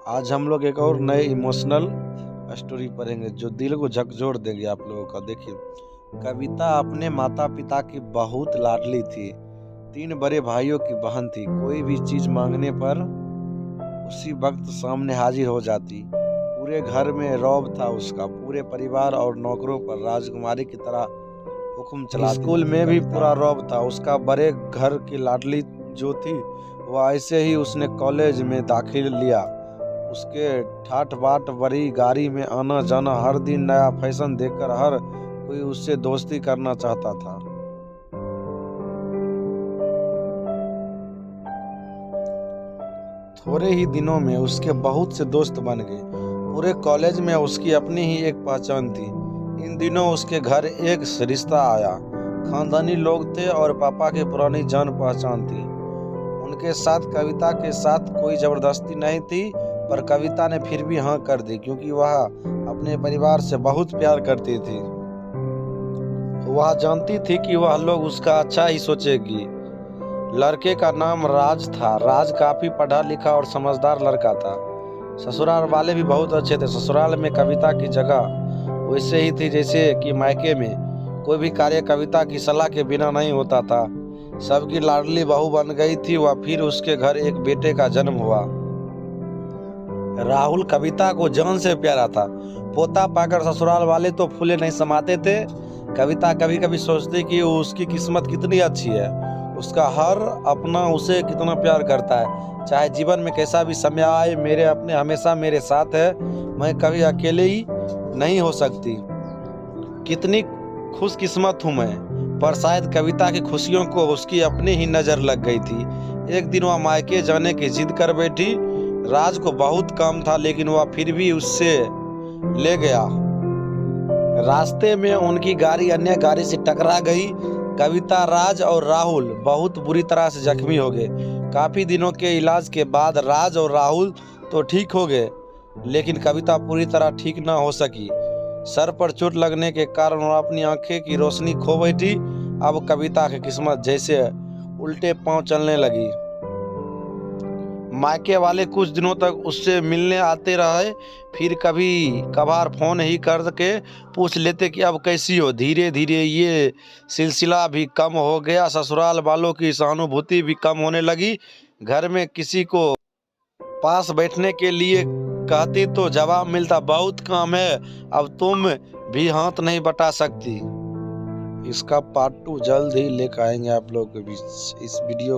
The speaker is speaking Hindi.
आज हम लोग एक और नए इमोशनल स्टोरी पढ़ेंगे जो दिल को झकझोर देंगे आप लोगों का। देखिए, कविता अपने माता पिता की बहुत लाडली थी। 3 बड़े भाइयों की बहन थी। कोई भी चीज मांगने पर उसी वक्त सामने हाजिर हो जाती। पूरे घर में रौब था उसका। पूरे परिवार और नौकरों पर राजकुमारी की तरह हुक्म चलाती। स्कूल में भी पूरा रौब था उसका। बड़े घर की लाडली जो थी वह ऐसे ही उसने कॉलेज में दाखिल लिया। उसके ठाट बाट बड़ी गाड़ी में आना जाना, हर दिन नया फैशन देखकर हर कोई उससे दोस्ती करना चाहता था। थोड़े ही दिनों में उसके बहुत से दोस्त बन गए। पूरे कॉलेज में उसकी अपनी ही एक पहचान थी। इन दिनों उसके घर एक रिश्ता आया। खानदानी लोग थे और पापा की पुरानी जान पहचान थी। उनके साथ कविता के साथ कोई जबरदस्ती नहीं थी, पर कविता ने फिर भी हाँ कर दी क्योंकि वह अपने परिवार से बहुत प्यार करती थी। वह जानती थी कि वह लोग उसका अच्छा ही सोचेगी। लड़के का नाम राज था। राज काफी पढ़ा लिखा और समझदार लड़का था। ससुराल वाले भी बहुत अच्छे थे। ससुराल में कविता की जगह वैसे ही थी जैसे कि मायके में। कोई भी कार्य कविता की सलाह के बिना नहीं होता था। सबकी लाडली बहू बन गई थी वह। फिर उसके घर एक बेटे का जन्म हुआ। राहुल कविता को जान से प्यारा था। पोता पाकर ससुराल वाले तो फूले नहीं समाते थे। कविता कभी कभी सोचती कि उसकी किस्मत कितनी अच्छी है। उसका हर अपना उसे कितना प्यार करता है। चाहे जीवन में कैसा भी समय आए, मेरे अपने हमेशा मेरे साथ है। मैं कभी अकेले ही नहीं हो सकती। कितनी खुशकिस्मत हूँ मैं। पर शायद कविता की खुशियों को उसकी अपनी ही नजर लग गई थी। एक दिन वह मायके जाने की जिद कर बैठी। राज को बहुत काम था लेकिन वह फिर भी उससे ले गया। रास्ते में उनकी गाड़ी अन्य गाड़ी से टकरा गई। कविता, राज और राहुल बहुत बुरी तरह से जख्मी हो गए। काफी दिनों के इलाज के बाद राज और राहुल तो ठीक हो गए, लेकिन कविता पूरी तरह ठीक ना हो सकी। सर पर चोट लगने के कारण वह अपनी आंखें की रोशनी खो बैठी। अब कविता की किस्मत जैसे उल्टे पांव चलने लगी। मायके वाले कुछ दिनों तक उससे मिलने आते रहे, फिर कभी कभार फोन ही करके पूछ लेते कि अब कैसी हो। धीरे धीरे ये सिलसिला भी कम हो गया। ससुराल वालों की सहानुभूति भी कम होने लगी। घर में किसी को पास बैठने के लिए कहती तो जवाब मिलता, बहुत काम है, अब तुम भी हाथ नहीं बटा सकती। इसका पार्ट 2 जल्द ही लेकर आएंगे आप लोगों के बीच। इस वीडियो